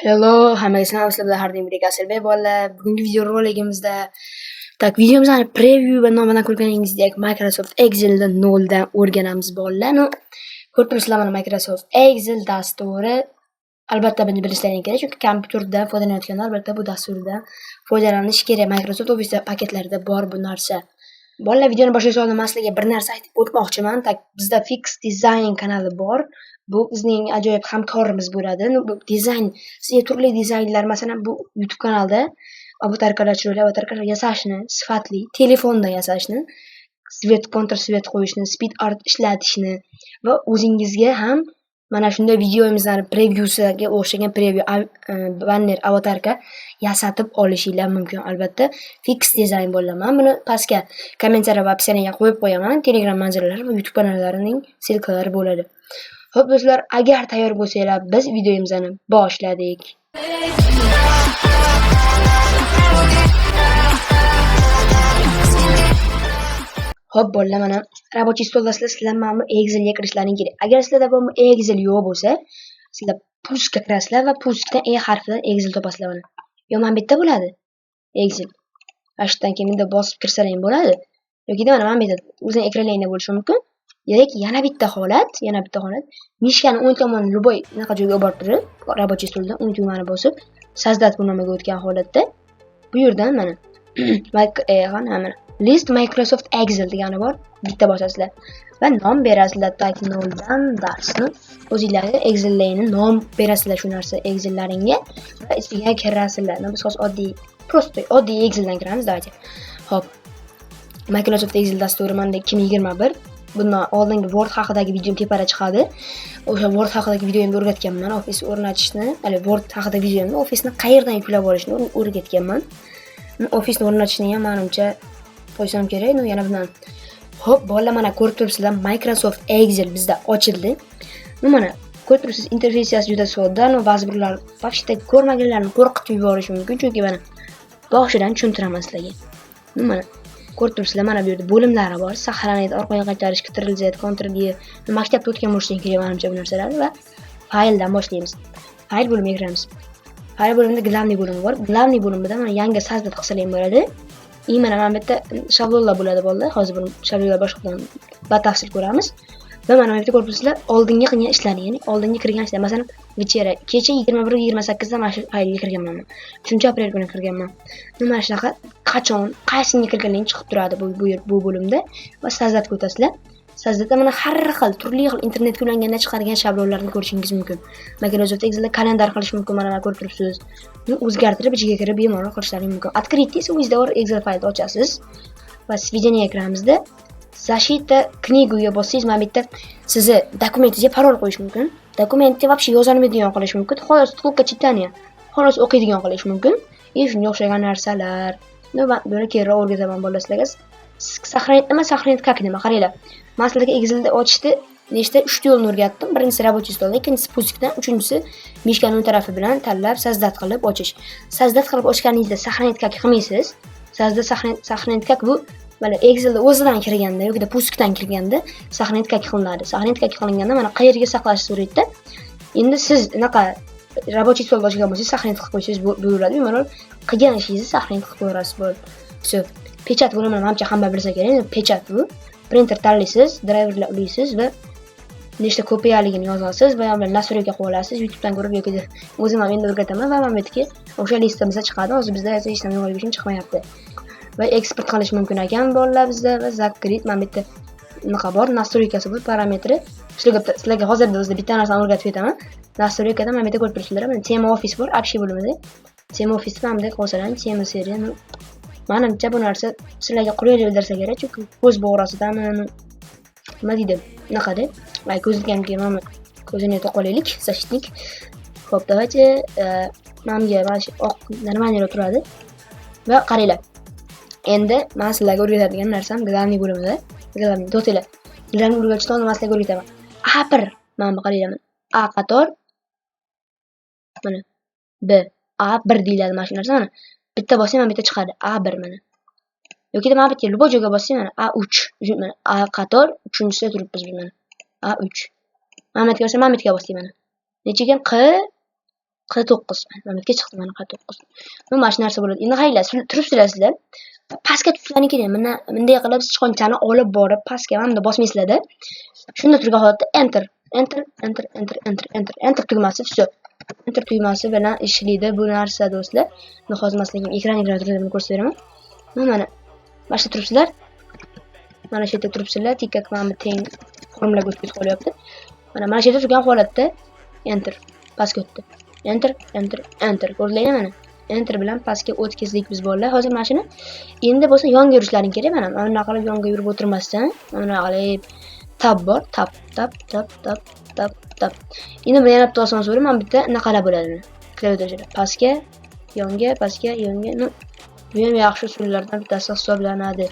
Hello, hammaga salom. Sizlar bilan har doim birdek Asilbek bolalar. Bugungi video roligimizda videomizni preview va nomidan ko'rganingizdek Microsoft Excel'ni noldan o'rganamiz bolalar. Ko'rib turibsizlar, mana Microsoft Excel dasturi. Albatta buni bilishlaring kerak, chunki kompyuterdan foydalanayotganlar albatta bu dasturdan foydalanish kerak. Microsoft Office paketlarida bor bu narsa. Bolalar, videoni boshlashdan oldin men sizlarga bir narsa aytib o'tmoqchiman. Bizda Fix Design kanali bor. Bu bizning ajoyib hamkorimiz bo'ladi. Bu dizayn, sizga turli dizaynlar, masalan, bu YouTube kanalda avatarkalar, chiroyli avatarkalar yasashni, sifatli telefonda yasashni, svet, kontra svet qo'yishni, speed art ishlatishni va o'zingizga ham mana shunday videomizlarni prevyusiga o'xshagan preview banner avatarka yasatib olishinglar mumkin. Albatta Fix Design bo'laman. Buni pastga kommentariya va opsiyaga qo'yib qo'yaman. Telegram manzaralari va YouTube kanallarining silkalari bo'ladi. Xo'p do'stlar, agar tayyor bo'lsanglar, biz videomizni boshladik. Xo'p bolalar, mana рабочий stoldasizlar. Sizlar mana bu Excelga kirishlaring kerak. Agar sizlarda bu Excel yo'q bo'lsa, sizlar pushka kirasizlar va pushkadan E harfidan Excel topasizlar mana. Yo, mana bu yerda bo'ladi Excel. Ashdan keyin bunda bosib kirsalang bo'ladi. Yoki mana bu yerda o'zining ekranlarida bo'lishi mumkin. Yoki yana bitta holat, mishkani o'ng tomon любой naqa joyga olib borib turib, рабочий stoldan o'ng tugmani bosib, soздать bo'lmaga o'tgan holatda bu yerdan mana mana list Microsoft Excel degani bor, bitta bosasizlar va nom berasizlar. Noldan darsni o'zingizlarga Excel'larni nom berasizlar, shu narsa Excel'laringga va ichiga kirasizlar. Biz hozir oddiy Excel'dan kiramiz, давайте. Xo'p, Microsoft Excel dasturi menda 2021. Bundan oldingi Word haqidagi videom tepada chiqadi. O'sha Word haqidagi videomni o'rgatganman. Office o'rnatishni, Word haqidagi videomni Office'ni qayerdan yuklab olishni o'rgatganman. Office'ni o'rnatishni ham menimcha qo'ysam kerak. Yana bundan. Xo'p, bolalar, mana ko'rib turibsizlar, Microsoft Excel bizda ochildi. Mana ko'rib turibsiz, interfeysiyasi juda sodda. Ba'zi birlar вообще ko'rmaganlarni qo'rqitib yuborishi mumkin, chunki mana boshidan tushuntiraman sizlarga. Mana ko'rib turibsizlar, mana bu yerda bo'limlari bor. Saqlanadi, orqaga qaytarish, Ctrl Z, Ctrl Y. Maktabda o'tgan bo'lishing kerak menimcha bu narsalar va fayldan boshlaymiz. Fayl bo'limiga kiramiz. Fayl bo'limida главный bo'lim bor. Главный bo'limida mana yangi sozdат qilsalar bo'ladi. Mana bu yerda shablonlar bo'ladi bolalar. Hozir buni shablonlar boshqadan batafsil ko'ramiz. Va mana bu yerda ko'rib turibsizlar, oldingi qilgan ishlarni, ya'ni oldingi kirgan ishlar, masalan, vechera, kecha 21:28 da mana shu faylga kirganman. 3-aprel kuni kirganman. Mana shunaqa qachon, qaysiga kirganligini chiqib turadi bu bo'limda va sozdатga o'tasizlar. Sozdatda mana har xil, turli xil internetga ulanganda chiqargan shablonlarni ko'rishingiz mumkin. Microsoft Excel'da kalendar qilish mumkin, mana ko'rib turibsiz. Buni o'zgartirib ichiga kirib bemalol qilishlaringiz mumkin. Открыть esa o'zingizda bor Excel faylni ochasiz va сведение ekraнимizda Защита knigaga bossangiz, mana bu yerda sizni dokumentingizga parol qo'yish mumkin. Dokumentni вообще yozolmaydigan qilish mumkin. Xolos только читание, xolos o'qiydigan qilish mumkin. Shunga o'xshagan narsalar. Buni keyinroq o'rgataman bolalarga. Сохранить nima, сохранить как nima, qaranglar. Men sizlarga Excel'da ochishni nechta 3 yo'lni o'rgatdim. Birinchisi рабочий stol, ikkinchisi puskdan, uchinchisi mishkani o'ng tarafi bilan tanlab soздать qilib ochish. Soздать qilib ochganingizda сохранить как qilmaysiz. Sizda сохранить как bu mana Excel'da o'zidan kirganda yoki puskdan kirganda сохранить как qilinadi. Сохранить как qilinganda mana qayerga saqlash so'raydi. Endi siz unaqa рабочий stol ochgan bo'lsangiz сохранить qilib qo'ysangiz bo'ladi. Bemalol qilgan ishingizni сохранить qilib qo'yasiz bo'ladi. Все. Pechat bo'limini menimcha hamma bilsa kerak. Pechat bu. Printer tanlaysiz, driverlar ulaysiz va nechta kopiyaligini yozasiz va yana nastroyga qo'yib olasiz. YouTubedan ko'rib yoki o'zim ham endi o'rgataman va mana bu yerga o'sha listamizda chiqadi. Hozir bizda esa hech narsa yo'qligi uchun chiqmayapti. Va eksport qilish mumkin ekan bolalar bizda va zakrit mana bu yerda nima bor, nastroykasi bor, parametri. Sizlarga hozirda o'zida bitta narsani o'rgatib ketaman. Nastroykada mana bu yerda ko'rib turibsizlar, mana tema office bor, общий bo'limida. Tema office mana bunday qo'shilgan, tema seriya. Menimcha bu narsa sizlarga qulaylik bildirsa kerak, chunki ko'z bo'g'rasidan nima deydi, unaqada. Va ko'zga mana ko'zini to'qolaylik, защитник. Xo'p, давайте menga mana shu oq normalniy turadi. Va qaranglar. Endi men sizlarga o'rgatadigan narsam главный bo'limida. Главный to'tanglar. Главный o'rgatishdan men sizlarga o'rgataman. A1 mana bu qaranglar. A qator mana B A1 deyiladi mana shu narsa mana. Bitta bossang mana bitta chiqadi. A1 mana. Yoki mana bu yerga любой joyga bossang mana A3. Mana A qator 3-sida turibmiz biz mana. A3. Mana bu yerga bossang mana bu yerga bossang mana. Necha ekan? 49. Mana bitga chiqdi mana 49. Bu mana shu narsa bo'ladi. Endi qaranglar, turibsizlar sizlar. Pastga tushlaring kerak. Mana bunday qilib sichqonchani olib borib pastga mana bosmaysizlar-da. Shunda turgan holatda enter tugmasi tushdi. Enter tugmasi bilan ishlaydi bu narsa do'stlar. Men hozir masalan ekran turganini ko'rsatib beraman. Mana shu turibsizlar. Mana shu yerda turibsizlar. Tikkak mana teng formulaga o'tib qolyapti. Mana shu yerda turgan holatda enter pastga o'tdi. Enter ko'rdingizmi mana? Enter bilan pastga o'tkazdik biz bolalar. Hozir mana shuni endi bo'lsa yonga yurishlaring kerak. Mana bunaqa qilib yonga yurib o'tirmasdan, mana qilib tab bor, tab. Endi bu yana bitta oson so'ra, mana bitta naqala bo'ladi. Klaviaturada pastga, yonga. Bu ham yaxshi usullardan bittasi hisoblanadi.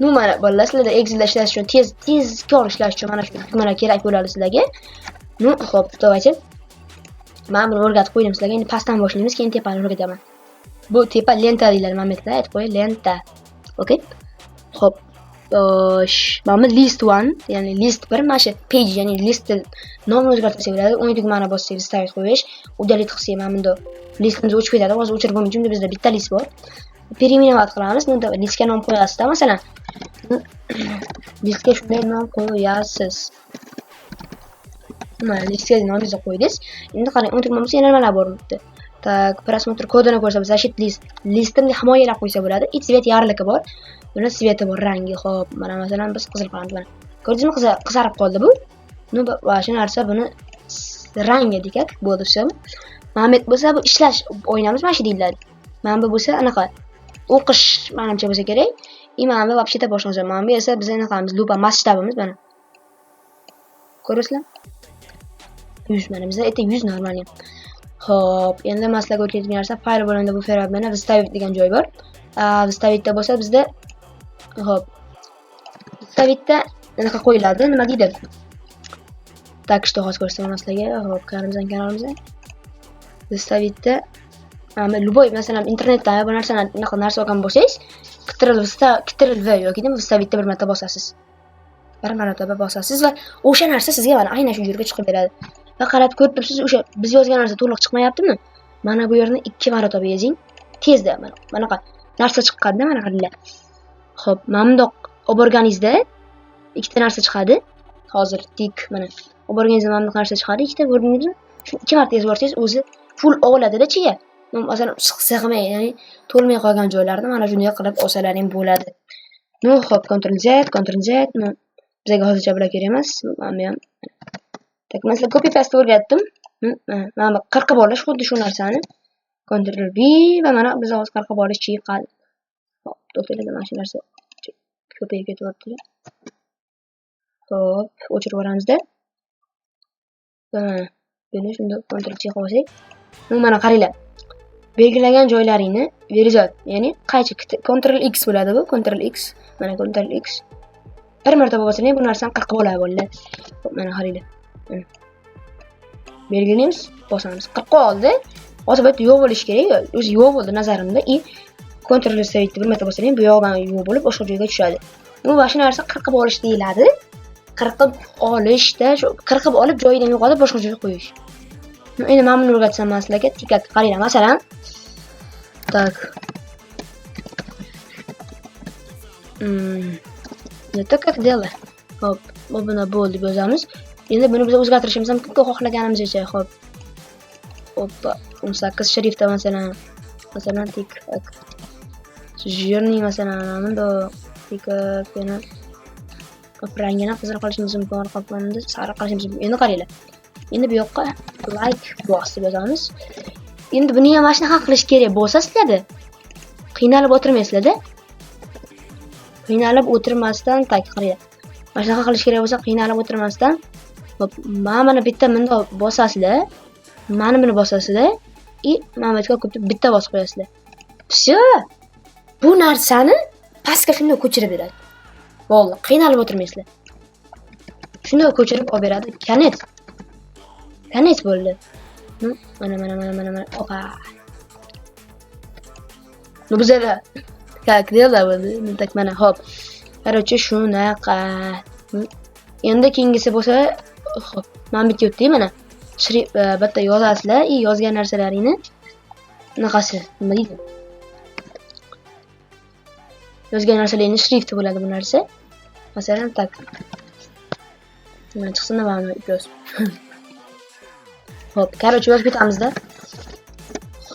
Mana bolalar, sizlarda Excel'da ishlash uchun tezkor ishlash uchun mana shu tugmalar kerak bo'ladi sizlarga. Xo'p, davaychi. Men buni o'rgatib qo'ydim sizlarga. Endi pastdan boshlaymiz, keyin tepani o'rgataman. Bu tepa lenta deyiladi, mamlaktlar aytib qo'y, lenta. Okay? Xo'p. Mana list 1, ya'ni list 1, mana shu page, ya'ni list nomini o'zgartirsa bo'ladi. 10 tugmani bossangiz stavit qo'yish, udalить qilsangiz mana bunda listimiz o'chib ketadi. Hozir o'chirib bo'lmaydi, chunki bizda bitta list bor. Переименовать qilamiz. Bunda listga nom qo'yasizda, masalan. Listga shunday nom qo'yasiz. Mana listga nomingizni qo'ydingiz. Endi qarang, 10 tugmamiz yana nimalar bor bitta. Tak, просмотр kodini ko'rsatib, защит listimni himoyalab qo'ysa bo'ladi. И цвет yarligi bor. Buni sveti bor, rangi. Xo'p, mana masalan biz qizil qilamiz mana. Ko'rdingizmi, qizarib qoldi bu. Va shu narsa buni rangi dekak bo'ldi shu. Mahmud bo'lsa bu ishlash o'ynamiz mana shu deyiladi. Mana bu bo'lsa anaqa o'qish menimcha bo'lsa kerak. Mana bu вообще-то boshqa. Mana bu esa biz ana qilamiz, lupa masshtabimiz mana. Ko'rasizlar? 100 mana bizda aytdi 100 normal. Xo'p, endi masalaga o'tadigan narsa fayl bo'limida bu ferab mana выставить degan joy bor. Выставить da bo'lsa bizda xo'p. Выставить da anaqa qo'yiladi, nima deydi? Так что hozir ko'rsataman sizlarga. Xo'p, kanalimizdan выставить da любой, masalan, internetda bu narsani narsa olgan bo'lsangiz, Ctrl V yoki выставить da bir marta bosasiz. Bir marotaba bosasiz va o'sha narsa sizga mana aynan shu yerga chiqib beradi. Va qarab ko'rib turibsiz, o'sha biz yozgan narsa to'liq chiqmayaptimi? Mana bu yerni 2 marotaba yozing. Tezda mana bunaqa narsa chiqqanda mana qaranglar. Xo'p, mana bundoq olib borganingizda ikkita narsa chiqadi. Hozir tik mana olib borganingizda mana bundoq narsa chiqadi. Ikkita ko'rdingizmi? Shu 2 marta yozib borsangiz o'zi full oladida chiga. Masalan, sig'may, ya'ni to'lmay qolgan joylarni mana shunday qilib olsalaring bo'ladi. Xo'p, Ctrl Z. Bizga hozircha bular kerak emas. Men ham tak mesela copy paste o'rgatdim. Mana qirqib olish xuddi shu narsani. Ctrl V va mana biz hozir qirqib olish chiqadi. Xo'p, to'xtaylik, mana shu narsa ko'payib ketyapti. Xo'p, o'chirib yuboramizda. Buni shunda Ctrl C qo'ysak. Mana qaranglar. Belgilagan joylaringni verizat, ya'ni qaychi Ctrl X bo'ladi bu, Ctrl X. Mana Ctrl X. Bir marotaba bossangiz bu narsani qirqib oladi bolalar. Mana qaranglar. Belgilaymiz, bosamiz. Qirqib oldi. Hozir bu yo'q bo'lishi kerak. O'zi yo'q bo'ldi nazarimda. Ctrl savitni bir marta bossangiz bu yo'qdan yo'q bo'lib boshqa joyga tushadi. Bu shu narsa qirqib olish deyiladi. Qirqib olishda shu qirqib olib joyidan yo'qotib boshqa joyga qo'yish. Endi men buni o'rgatsam sizlarga tikkak qaranglar. Masalan, tak. Это как дело? Hop, buni bo'ldi deb yozamiz. Endi buni biz o'zgartirishimiz mumkin, xohlaganimizcha. Hop. Hoppa, 18 shriftda masalan tik. Jurni masalan bunda tik yana rangini qizil qilishimiz mumkin, orqaplarini sariq qilishimiz mumkin. Endi qaranglar. Endi bu yoqqa like box deb yozamiz. Endi buni ham mana shunaqa qilish kerak bo'lsa sizlarda qiynalib o'tirmaysizlar-da. Qiynalib o'tirmasdan tak qaranglar. Mana shunaqa qilish kerak bo'lsa qiynalib o'tirmasdan hop, mana bitta bunda bosasizlar. Mana buni bosasizlar. Mana bu yerga bitta bosib qo'yasizlar. Всё. Bu narsani pastga shunday ko'chirib beradi. Bo'ldi, qiynalib o'tirmaysizlar. Shunday ko'chirib olib beradi. Konec bo'ldi. Mana. Opa. Ну bizada как дело bo'ldi. Tak mana hop. Короче, shunaqa. Endi keyingisi bo'lsa, hop, mana bitta o'tdi mana. bitta yozasizlar, yozgan narsalaringni bunaqasi, nima deydi? Yozgan narsalarning shrifti bo'ladi bu narsa. Masalan, tak. Mana chiqsin nima yoz. Hop, короче, yozib ketamizda.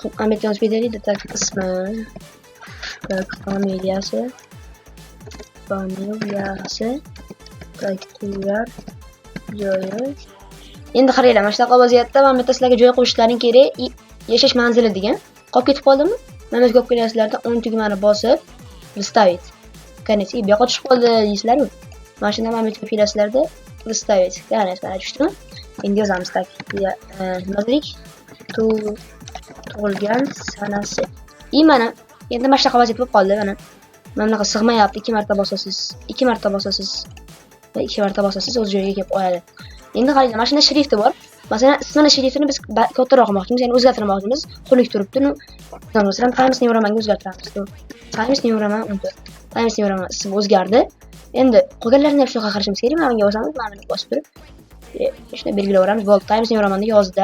Hop, Ahmet yozib ketaylik, tak ismi, tak familiyasi, tak turar joyi. Endi qaranglar, mana shunaqa vaziyatda men bitta sizlarga joy qo'shishlaring kerak. Yashash manzili degan. Qolib ketib qoldimi? Mana shu ko'p kelyapsizlarda 10 tugmani bosib выставить. Qanisi, bu yoqqa tushib qoldi deysizlar-ku. Mana shunda men bitta kelyapsizlarda выставить. Ya'ni mana tushdimi? Endi yozamiz tak. Nima dedik? Tug'ilgan sanasi. Mana endi mana shunaqa vaziyat bo'lib qoldi mana. Mana bunaqa sig'mayapti. 2 marta bosasiz. 2 marta bosasiz. Va 2 marta bosasiz o'z joyiga kelib qo'yadi. Endi qaranglar, mana shunda shrifti bor. Masalan, ismini shriftini biz kattaroq qilmoqchimiz, ya'ni o'zgartirmoqchimiz. Xunuk turibdi. Masalan, Times New Roman'ga o'zgartiramiz. Times New Roman 14. Times New Roman ismi o'zgardi. Endi qolganlarini ham shunaqa qilishimiz kerak. Mana bunga bosamiz, mana buni bosib turib, shuni belgilayveramiz. Bo'ldi, Times New Roman'da yozdi.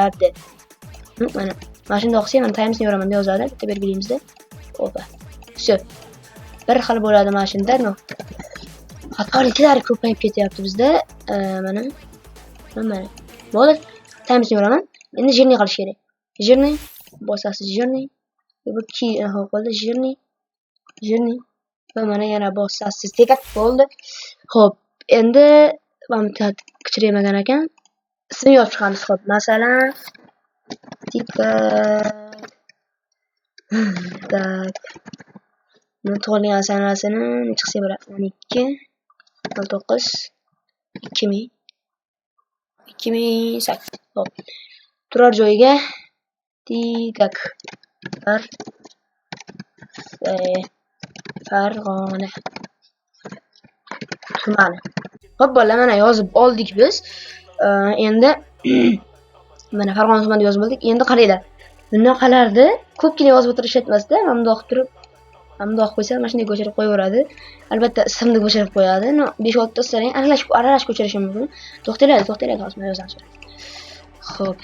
Mana shunday qilsak, mana Times New Roman'da yozadi. Bitta belgilaymizda. Opa. Всё. Bir xil bo'ladi mana shunda. Xatoliklar ko'payib ketyapti bizda. Mana. Bo'ldi. Times New Roman. Endi jирный qilish kerak. Jирный bosasiz, jирный. Bu ki qoldi, jирный. Va mana yana bosasiz. Tekak bo'ldi. Xo'p, endi mana kichirmagan ekan. Ismini yozib chiqamiz. Xo'p, masalan, tak. Tug'ilgan sanasini chiqsa bo'ladi. 12 09 2000 2008. Hop. Turar joyiga tikak. Farg'ona tumani. Hop, bolalar, mana yozib oldik biz. Endi mana Farg'ona tumanida yozib oldik. Endi qaranglar. Bunaqalarda ko'pgina yozib o'tirishmayapti. Mana bundoq turib, mana bundoq qo'ysa, mana shunday ko'chirib qo'yaveradi. Albatta, ismni ko'chirib qo'yadi. 5-6 ta ismini aralash ko'chirish mumkin. To'xtaylik, hozir yozamiz. Xo'p.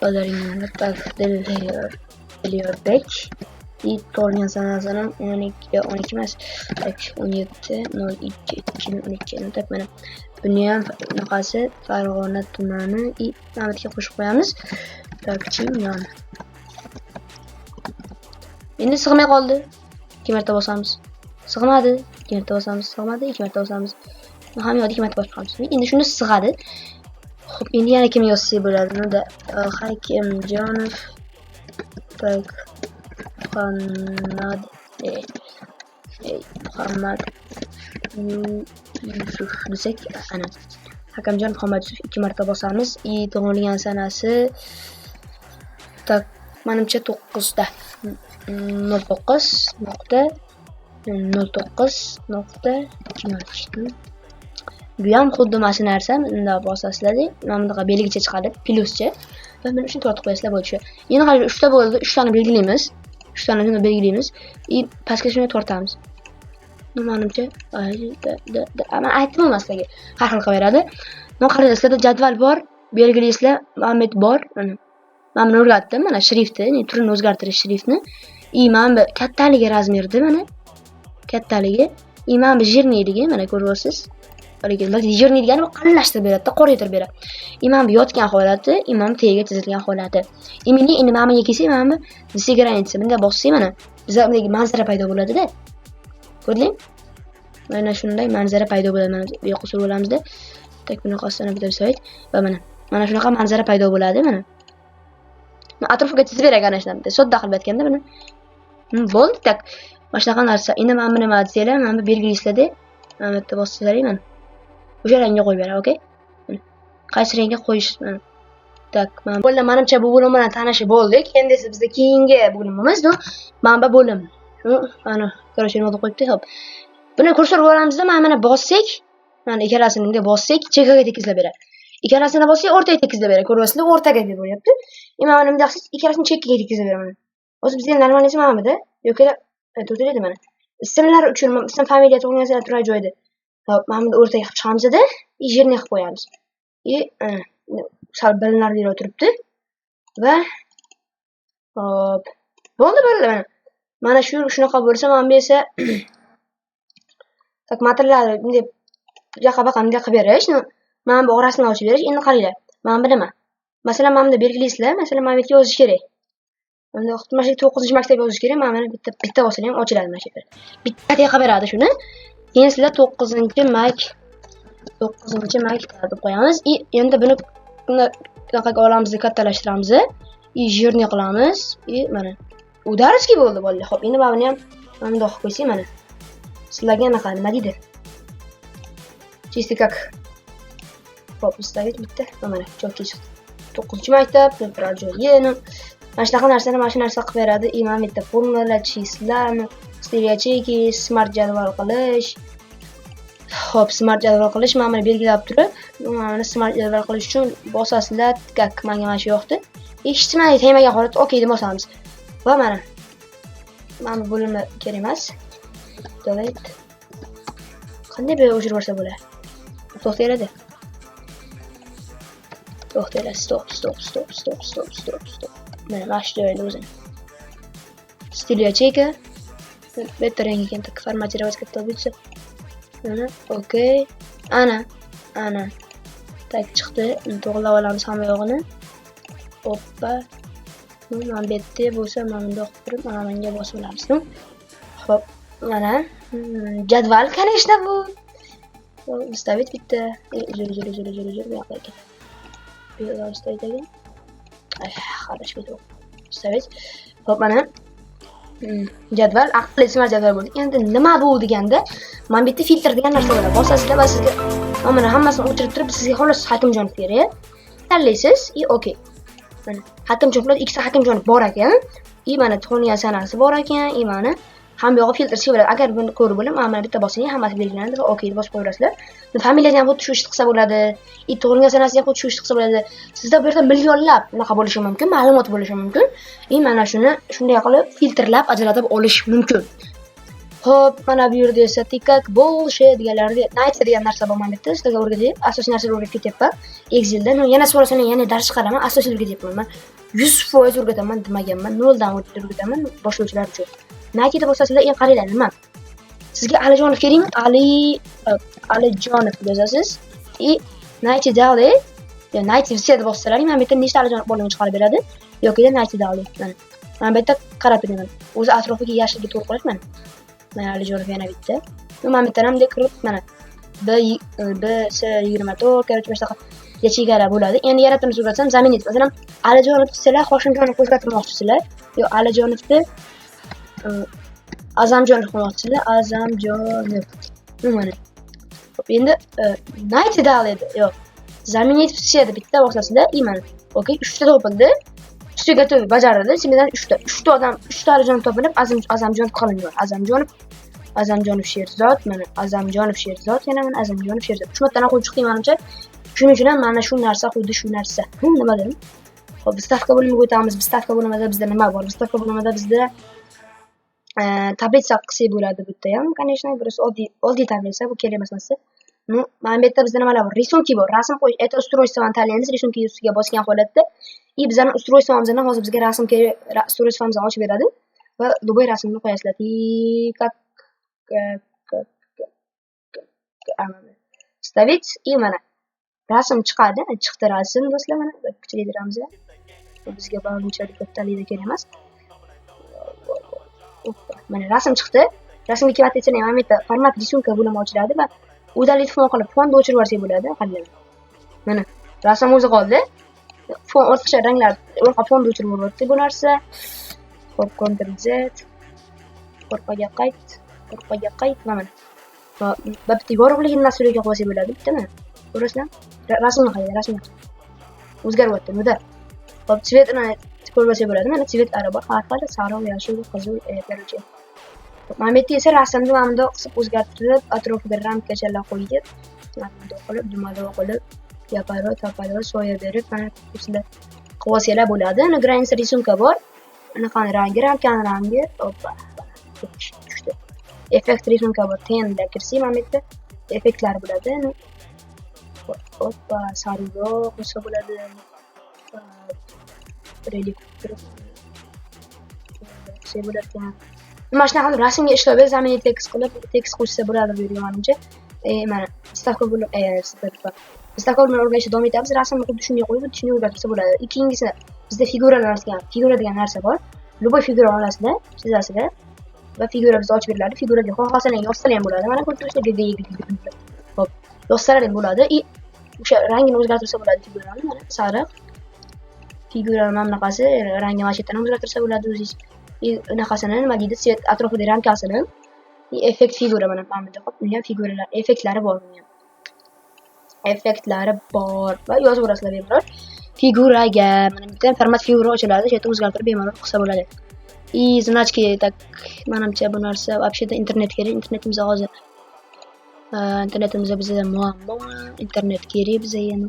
Bolaringni Dilyorbek. Tug'ilgan sanasini 12 emas, 17/02/2012. Tak mana buni ham bunaqasi Farg'ona tumani Mamatga qo'shib qo'yamiz. Tak Chimyon. Endi sig'may qoldi. 2 marta bosamiz. Sig'madi. 2 marta bosamiz. Sig'madi. 2 marta bosamiz. Ham yo'q, 2 marta bosib qolamiz. Endi shuni sig'adi. Xo'p, endi yana kim yozsa bo'ladi? Bunda Hakimjonov, tak Muhammad Yusuf desak, ana Hakamjon Muhammad Yusuf 2 marta bosamiz. Tug'ilgan sanasi tak menimcha 9da 09.09.2012. Bu ham xuddi mana shu narsa. Bunda bosasizlar-da, mana bunaqa belgicha chiqadi, plyuscha. Va mana shuni tortib qo'yasizlar bo'ldi shu. Endi qarang, 3 ta bo'ldi, 3 tani belgilaymiz. 3 tani shuni belgilaymiz. Pastga shuni tortamiz. Menimcha, men aytdim sizlarga. Har xil qilib beradi. Mana qarang, sizlarda jadval bor, belgilaysizlar, Muhammad bor. Mana buni o'rgatdim, mana shriftni, turini o'zgartirish shriftni. Mana bu kattaligi razmerda, mana kattaligi. Mana bu jирныйлigi, mana ko'ryapsiz. Jирный degani bu qalinlashtirib beradi, qoraytirib beradi. Mana bu yotgan holati, mana bu tagiga chizilgan holati. Endi mana bunga kelsak, mana bu segranitsa. Bunda bossak, mana bizga manzara paydo bo'ladi-da. Ko'rdingmi? Mana shunday manzara paydo bo'ladi. Mana bu yoqqa surib olamizda. Tak bunaqasini bitta sayt va mana shunaqa manzara paydo bo'ladi, mana. Men atrofiga chizib beragan ishlarni sodda qilib aytganda buni. Bo'ldi, tak. Mana shunaqa narsa. Endi mana buni nima desanglar, mana bu belgilaysizlar-da. Mana bu yerda bossalaring, mana. O'sha rangga qo'yib beradi, okey? Qaysi rangga qo'yish, mana. Tak, mana. Bo'ldi, menimcha bu bo'lim bilan tanishib bo'ldik. Endi esa bizda keyingi bo'limimiz, mana bu bo'lim. Mana, короче, nima qo'yibdi, hop. Buni kursor bo'lamizda, mana bossak, mana ikkalasini bunga bossak, chekkaga tekizlab beradi. Ikkalasini bossak, o'rtaga tekizlab beradi. Ko'ryapsizlar, o'rtaga deb bo'lyapti. Mana nima deyapsiz? Ikkalasini chekkaga tekizlab beraman. Hozir bizga normalisi mana bu-da. Yo'q, to'xtaydi mana. Ismlar uchun, ism, familiya, tug'ilgan sana turar joyda. Hop, mana bunda o'rtaga chiqamiz-da, yerni qilib qo'yamiz. Sal bilinarli turibdi va hop. Bo'ldi. Mana shunaqa bo'lsa, mana bu esa tak materialni bunday bunday qilib berish, mana bu orasini ochib berish. Endi qaranglar. Mana bu nima? Masalan, mana bunda belgilaysizlar. Masalan, mana bu yerga yozish kerak. Bunda mana 9-maktab yozish kerak. Mana buni bitta bossalar ham ochiladi mana shu yerda. Bitta qilib beradi shuni. Keyin sizlar 9-maktab deb qo'yamiz. Endi buni bunaqaga olamiz, kattalashtiramiz. Yerni qilamiz. Mana udarski bo'ldi bolalar. Xo'p, endi mana buni ham mana bundoq qilib qo'ysak, mana sizlarga nima deydi? Чисто как pop ставить bitta. Mana cho'kka chiqdi. 9-maktab, turar joyi. Mana shunaqa narsani mana shu narsa qilib beradi. Mana bitta formulalar, chisllarni, stereocheki, smart jadval qilish. Xo'p, smart jadval qilish mana buni belgilab turib, mana smart jadval qilish uchun bosasizlar, как menga mana shu yoqdi. Eshitmaydi, temaga holat okey deb bosamiz. Va mana bu bo'limni kerak emas. Davayt. Qanday bir o'chirib borsa bo'ladi? To'xtaydi. Stop. Mana shu joyda o'zini. Stereocheka. Bitta rang ekan, tak formatировать katta bo'lsa. Mana, okey. Ana. Tak chiqdi. To'g'rilab olamiz hamma yog'ini. Hoppa. Mana bu yerda bo'lsa, mana bundoq turib, mana bunga bosib olamiz. Hop, mana jadval, конечно, bu. Ставить bitta. Jur. Bu yoqqa ekan. Bu yoqqa stavить ekan. Хорошо ketdi. Ставить. Hop, mana jadval, aqlli smart jadval bo'ldi. Endi nima bu deganda, mana bu yerda filtr degan narsa bo'ladi. Bosasizlar va sizga mana hammasini o'chirib turib, sizga xolos Hakimjonov kerak. Tanlaysiz, okey. Mana Hakimjonov, ikkita Hakimjonov bor ekan. Mana Toniya sanasi bor ekan. Mana hamma yog'i filtr chiqib bo'ladi. Agar buni ko'rib bo'lib, mana bitta bosing, hammasi belgilanadi va okey deb bosib qo'yasizlar. Familiyani ham xuddi shu ish qilsa bo'ladi. Tug'ilgan sanasi ham xuddi shu ish qilsa bo'ladi. Sizda bu yerda millionlab bunaqa bo'lishi mumkin, ma'lumot bo'lishi mumkin. Mana shuni shunday qilib filtrlab ajratib olish mumkin. Xo'p, mana bu yerda esa tikak bullshit deganlarni night degan narsa bor mana bitta. Sizlarga o'rgatib, asosiy narsalarni o'rgatib ketyapman. Excelda yana so'rasam, yana dars chiqaraman, asosiylarga ketyapman. 100% o'rgataman demaganman, 0 dan o'rgataman boshlovchilar uchun. Nike deb bo'lsangizlar, qaranglar nima? Sizga Alijonov kerakmi? Alijonov yozasiz. Nike Dali, Nike versiya deb bossalar, mana bu yerda nechta Alijonov borligini chiqarib beradi. Yoki Nike Dali. Mana bu yerda qarab turaman. O'zi atrofiga yashilga to'g'ri qo'yib mana. Mana Alijonov yana bitta. Mana bu yerda ham kirib mana B24, короче, mana shunaqa yachigalar bo'ladi. Endi yaratishni o'rgatsam, zaminit. Masalan, Alijonov sizlar Hoshimjonov o'zgartirmoqchisizlar. Yo Alijonovni Azamjonov qo'ymoqchisizlar. Azamjonov. Mana. Endi Nike Dali yo'q. Zaminit versiyada bitta boshlasizlar. Mana. Okey, 3 ta topildi. 3 ta bajarildi. Sizdan 3 ta odam, 3 ta Alijonov topilib, Azamjonov qilingan. Azamjonov Sherzod, mana Azamjonov Sherzod, yana mana Azamjonov Sherzod. 3 martadan qo'yib chiqdim menimcha. Shuning uchun ham mana shu narsa xuddi shu narsa. Nima dedim? Xo'p, stavka bo'limiga o'tamiz. Stavka bo'limida bizda nima bor? Stavka bo'limida bizda tablitsa qilsak bo'ladi bu yerda ham. Конечно, biroz oddiy tablitsa, bu kerak emas narsa. Mana bu yerda bizda nimalar bor? Risunki bor. Rasm qo'yish, это устройствоni tanlaymiz. Risunki ustiga bosgan holatda, bizning устройствомizdan hozir bizga rasm kerak, устройствоmizni ochib beradi va любой rasmni qo'yasizlar. Ставить и mana rasm chiqadi. Chiqdi rasm do'stlar, mana kichiklaytiramiz. Bizga bunchalik kattalikda kerak emas. Mana rasm chiqdi. Rasmga keyincha mana bu yerda format risunka bo'limi ochiladi va udalить fon qilib fonda o'chirib yuborsak bo'ladi. Qarang. Mana rasm o'zi qoldi. Fon ortiqcha ranglar orqa fonda o'chirib yubordi bu narsa. Hop, Ctrl Z. Orqaga qayt. Mana. Va bitta yorug'ligini nasuriga qo'ysak bo'ladi, bittami? Ko'rasizlar? Rasmni qayda, rasmni. O'zgaryapti, bunda. Hop, цветni ko'rsak bo'ladi. Mana цветlari bor. Har xil sariq, yashil, qizil, короче. Mana bu yerda esa rasmni mana bunday qilib o'zgartirib, atrofiga ramkachalar qo'yib, mana bunday qilib, dumaloq qilib, yaparo, soya berib, mana sizlar qilsanglar bo'ladi. Ana graniца risunka bor. Anaqani rangi, ramkani rangi. Hoppa. Tushdi. Effekt risunka bor. Tenda kirsak mana bu yerda effektlar bo'ladi. Hoppa, sariroq bo'lsa bo'ladi. Relief bo'larkan. Mana shunaqa qilib rasmga ishlab zamonaviy tekst qilib tekst qo'shsa bo'ladi bu yerga menimcha. Mana stavka bo'lib, stavka bilan o'rganishda davom etamiz. Rasmni xuddi shunday qo'yib, xuddi shunday o'rgatsa bo'ladi. Keyingisi bizda figura degan narsa bor. Любой figura olasizlar, chizasizlar va figura bizga ochib beriladi. Figuraga xohlasangiz yozsalar ham bo'ladi. Mana ko'rib turibsizlar. Hop, yozsalar ham bo'ladi. O'sha rangini o'zgartirsa bo'ladi figurani. Mana sariq. Figura mana bunaqasi rangini mana shu yerdan o'zgartirsa bo'ladi o'zingiz. Unaqasini nima deydi? Svet atrofida ramkasini. Effekt figura mana bunda hop, uni ham figuralar, effektlari bor buni ham. Effektlari bor va yozib o'rasizlar bemalol. Figuraga mana bitta format figura ochiladi, shu yerda o'zgartirib bemalol qilsa bo'ladi. Значки так menimcha bu narsa вообще-то internet kerak. Internetimiz hozir internetimizda bizda muammo. Internet kerak bizga yana.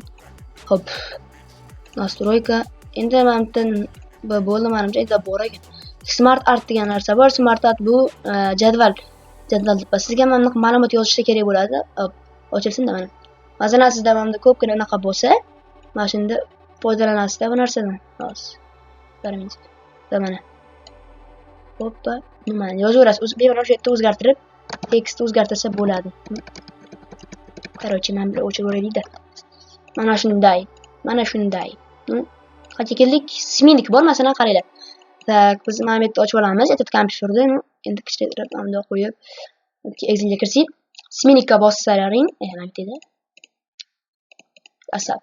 Hop. Настройка. Endi menimdan bo'ldi menimcha endi bor ekan. Smart art degan narsa bor. Smart art bu jadval deb. Sizga mana bunaqa ma'lumot yozishda kerak bo'ladi. Hop, ochilsin-da mana. Masalan, sizda mana ko'pgina unaqa bo'lsa, mana shunda foydalanasizda bu narsadan. Hozir. Qarang. Mana. Hoppa, nimani yozaverasiz. Bemalol shu yerda o'zgartirib, tekstni o'zgartirsa bo'ladi. Короче, men bir o'chirib o'raylik-da. Mana shunday. Mana shunday. Qanchalik sminik bor, masalan, qaranglar. Tak, biz mana bu yerda ochib olamiz. Этот kompyuterda endi kichikroq bundoq qo'yib, Excelga kirsak, sminikka bossalaring, mana bu yerda. Asab.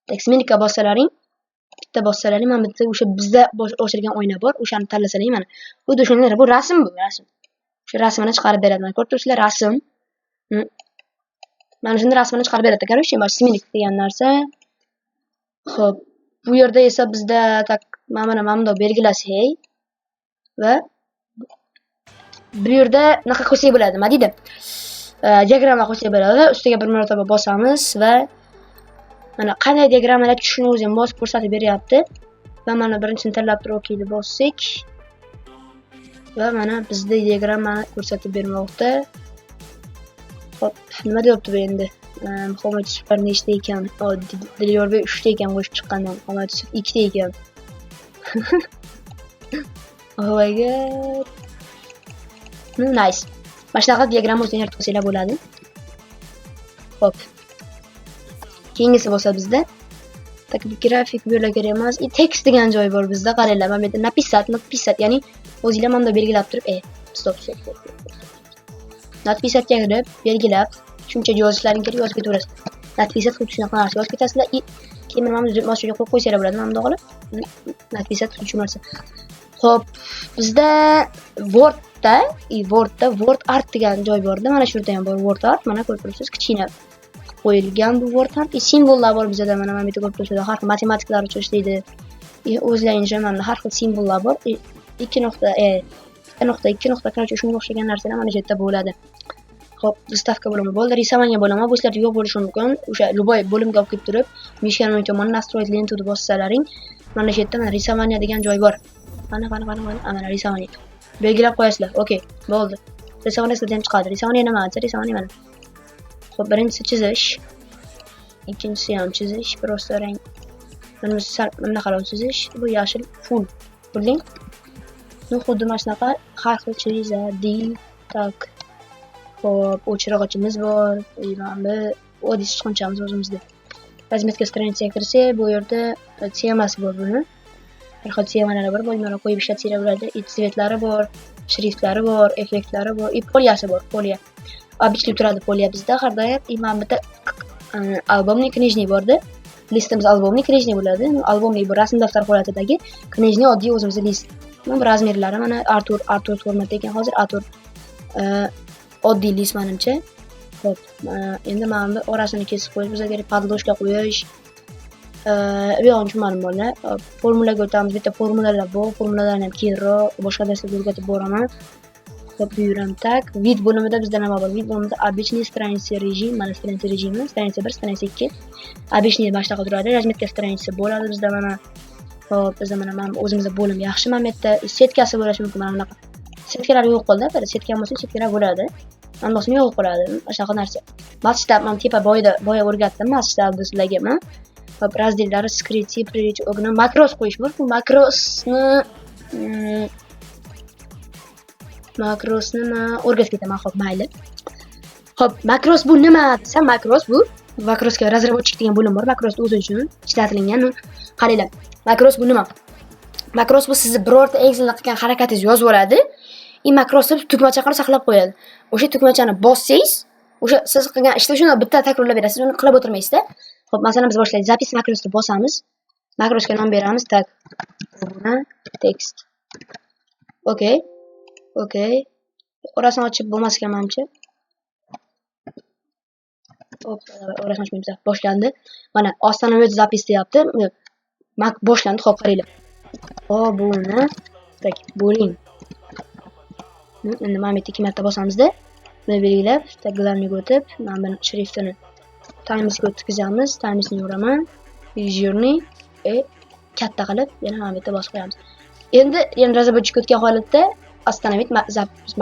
Tak, sminikka bossalaring, bitta bossalaring, mana bu yerda o'sha bizda ochilgan oyna bor, o'shani tanlasalaring mana. Xuddi shunday, bu rasm bu, rasm. O'sha rasmini chiqarib beradi. Mana ko'rib turibsizlar, rasm. Mana shunday rasmini chiqarib beradi. Короче, mana sminik degan narsa. Xo'p, bu yerda esa bizda tak mana bundoq belgilasak va bu yerda naqa qo'ysak bo'ladi. Nima deydi? Diagramma qo'ysak bo'ladi. Ustiga bir marotaba bosamiz va mana qanday diagrammalar tushishini o'zi ham bosib ko'rsatib beryapti. Va mana birinchisini tanlab turib okeyni bossak va mana bizda diagrammani ko'rsatib bermoqda. Hop, nima deyapti bu endi? Muhammad Super nechta ekan? Dilyorga 3 ta ekan qo'shib chiqqandan. Muhammad 2 ta ekan. Oh my god. Nice. Mana shunaqa diagramma o'zini yaratib olsanglar bo'ladi. Hop. Keyingisi bo'lsa bizda tak grafik bo'lak kerak emas. Tekst degan joy bor bizda. Qaranglar, mana bu yerda napisat, ya'ni o'zingizlar mana bunday belgilab turib, stop. Napisatga kirib, belgilab, shuncha yozishlaring kerak, yozib ketaverasiz. Napisat xuddi shunaqa narsa yozib ketasizlar. Keyin mana boshqa qo'yib qo'ysanglar bo'ladi, mana bunday qilib. Napisat xuddi shu narsa. Xo'p, bizda Word art degan joy borda. Mana shu yerda ham bor Word art. Mana ko'rib turibsiz, kichkina qo'yilgan bu Word art. Simvollar bor bizda, mana bu yerda ko'rib turibsiz. Har xil matematiklar uchun ishlaydi. O'zlaringiz mana har xil simvollar bor. 2 nuqta, короче, shunga o'xshagan narsalar mana shu yerda bo'ladi. Xo'p, dostavka bo'limi bo'ldi. Risovание bo'limi bu sizlarda yo'q bo'lishi mumkin. O'sha любой bo'limga olib kelib turib, mishkan tomon настроить lentuni bossalaring, mana shu yerda mana risovание degan joy bor. Mana, mana risovание. Belgilab qo'yasizlar. Okey, bo'ldi. Risovание sizdan chiqadi. Risovание nima? Risovание mana. Xo'p, birinchisi chizish. Ikkinchisi ham chizish, просто rang. Mana qarab chizish, bu yashil full. Bilding? Xuddi mana shunaqa har xil chizadi. Tak. Xo'p, o'chirg'ichimiz bor. Mana bu oddiy sichqonchamiz o'zimizda. Razmetka stranitsaga kirsak, bu yerda temasi bor buni. Har xil temalar bor, bo'lmalar qo'yib ishlatsanglar bo'ladi. Tsvetlari bor, shriftlari bor, effektlari bor, poliyasi bor, poliya. Обычный turadi poliya bizda har doim. Mana bitta albomli knижный borda. Listimiz albomli knижный bo'ladi. Albomli bu rasm daftar holatidagi knижный oddiy o'zimizning list. Bu razmerlari mana Artur formatda ekan hozir Artur. Oddiy list menimcha. Xo'p, endi mana bu orasini kesib qo'yish bizga kerak, podложка qo'yish. Bu yo'nchi ma'lumotlar. Formulaga o'tamiz. Bitta formulalar bor. Formulalarni ham keyinroq boshqa darslarda o'rgatib boraman. Xo'p, buyuram tak. Vid bo'limida bizda nima bor? Vid bo'limida обычный страница rejim, mana страница rejimi, страница 1, страница 2. Обычный mana shunaqa turadi. Razmetka страница bo'ladi bizda mana. Xo'p, bizda mana o'zimizda bo'lim yaxshi. Mana bu yerda setkasi bo'lishi mumkin mana bunaqa. Setkalar yo'q qoldi. Setka bo'lsa, setkalar bo'ladi. Andoqsini yo'q qoladi. O'shaqa narsa. Masshtab men tepa boya o'rgatdim masshtabni sizlarga men. Hop, razdellari script, preach, ogna makros qo'yish bor. Bu makrosni men o'rgatib ketaman, xo'p, mayli. Hop, makros bu nima desa, makrosga razработчик degan bo'lim bor. Makros o'zi uchun ishlatilgan. Qaranglar. Makros bu nima? Makros bu sizni birorta Excelda qilgan harakatingiz yozib oladi. Makrosni tugmacha qilib saqlab qo'yadi. O'sha tugmachani bossangiz, o'sha siz qilgan ishni shuni bitta takrorlab berasiz, uni qilib o'tirmaysizda. Xo'p, masalan biz boshlaymiz. Zapis makrosni bosamiz. Makrosga nom beramiz. Tak. Buna text. Okay. Orasini ochib bo'lmas ekan menimcha. Hop, orasini ochmaymiz. Boshlandi. Mana ostonovet zapis deyapti. Boshlandi. Xo'p, qaranglar. Obuna tak bo'ling. Endi mana bu 2 marta bosamizda. Buni belgilab, taglarniga o'tib, mana buni shriftini timesga o'tkazamiz. Timesni yo'raman. Journey katta qilib, yana mana bu yerda bosib qo'yamiz. Endi razработчик o'tgan holatda ostonovet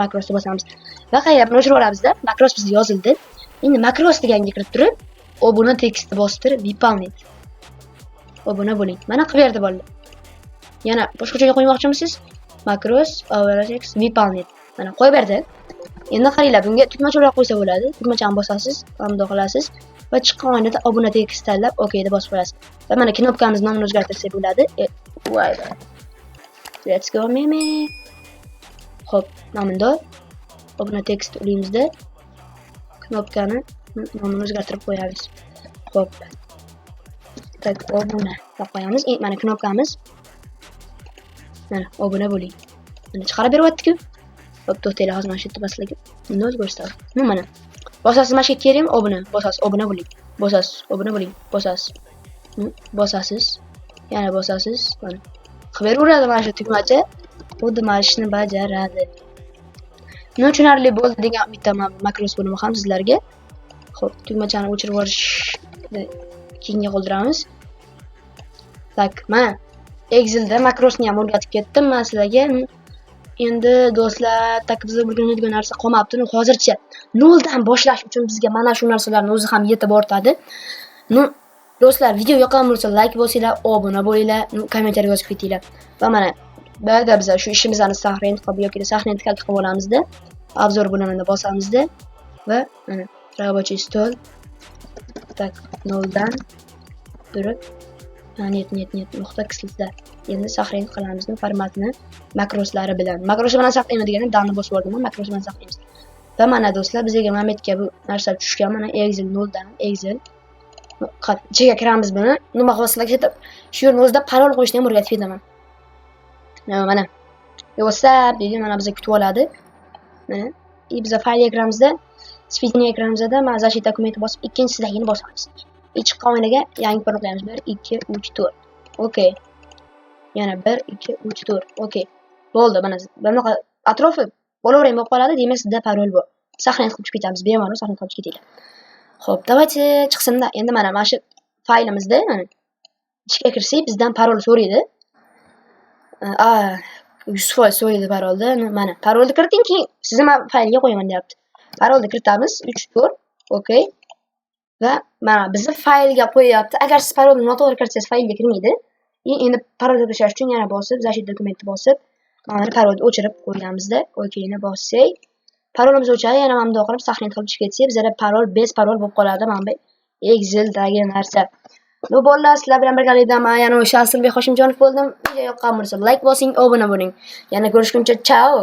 makrosni bosamiz. Va qayerda buni o'chirib olamizda. Makros bizda yozildi. Endi makros deganiga kirib turib, obuna tekstni bostirib, выполнить. Obuna bo'ling. Mana qilib berdi bolalar. Yana boshqa joyga qo'ymoqchimisiz? Makros text выполнить. Mana qo'yib berdi. Endi qaranglar, bunga tugmachalar qo'ysa bo'ladi. Tugmachani bosasiz, hamda qilasiz va chiqqan o'yinda obuna tekst tanlab OK deb bosib qo'yasiz. Va mana knopkamiz nomini o'zgartirsak bo'ladi. Let's go meme. Hop, nomini obuna tekst ulimizda knopkani nomini o'zgartirib qo'yamiz. Hop. Tak obuna deb qo'yamiz. Mana knopkamiz. Mana obuna bo'ling. Mana chiqarib beryapti-ku. Hop, to'xtanglar, hozir mana shu yerda baslarga. Endi o'zi ko'rsatadi. Mana. Bosasiz mana shu yerga keling, obuna, bosasiz, obuna bo'ling. Bosasiz, obuna bo'ling. Bosasiz. Bosasiz. Yana bosasiz. Mana. Qilib beraveradi mana shu tugmacha. Xuddi mana ishni bajaradi. Nima tushunarli bo'ldi degan umiddaman makros bo'limi ham sizlarga. Xo'p, tugmachani o'chirib yuborish keyinga qoldiramiz. Tak, mana Excelda makrosni ham o'rgatib ketdim men sizlarga. Endi do'stlar, tak bizga o'rganadigan narsa qolmabdi. Hozircha noldan boshlash uchun bizga mana shu narsalarni o'zi ham yetib ortadi. Do'stlar, video yoqqan bo'lsa like bosinglar, obuna bo'linglar, kommentariy yozib ketinglar. Va mana ba'da biz shu ishimizni sahrin yoki sahrin kalk qilib olamizda. Obzor bo'limini bosamizda va mana рабочий stol tak noldan turib net nuqta kislar. Endi sahrin qilamizni formatni makroslari bilan. Makros bilan saqlayman degani danni bosib oldim, makros bilan saqlaymiz. Va mana do'stlar, bizga Mametga bu narsa tushgan. Mana Excel noldan Excel. Ichiga kiramiz buni. Nima qilasizlar ketib. Shu yerning o'zida parol qo'yishni ham o'rgatib beraman. Mana. WhatsApp deydi, mana bizga kutib oladi. Mana. Biz faylga kiramizda, switchning ekranimizda mana защита dokumenti bosib, ikkinchisidagini bosamiz. Chiqqan o'yinaga yangi parol qo'yamiz. 1 2 3 4. Okay. Yana 1 2 3 4. Okay. Bo'ldi, mana bunaqa atrofi bo'laverang bo'lib qoladi, demak sizda parol bor. Saqlanib qilib ketamiz, bemalol saqlanib qilib ketinglar. Xo'p, давайте chiqsinda. Endi mana shu faylimizda, mana ichga kirsak, bizdan parol so'raydi. Yusuf so'raydi parolni. Mana parolni kiriting, keyin sizni men faylga qo'yaman deyapti. Parolni kiritamiz 3 4. Okay. Va mana bizni faylga qo'yapti. Agar siz parolni noto'g'ri kiritsangiz faylga kirmaydi. Endi parolga kirish uchun yana bosib, защита dokumenti bosib, mana parolni o'chirib qo'yganimizda, OK'ni bossak, parolimiz o'chadi, yana mana bunday qilib saqlanib qilib chiqib ketsak, bizda parol bez parol bo'lib qoladi. Mana bu Exceldagi narsa. Bu bolalar, sizlar bilan birgalikda men yana o'sha Aslimbek Hoshimjonov bo'ldim. Video yoqqan bo'lsa like bosing, obuna bo'ling. Yana ko'rishguncha, chao.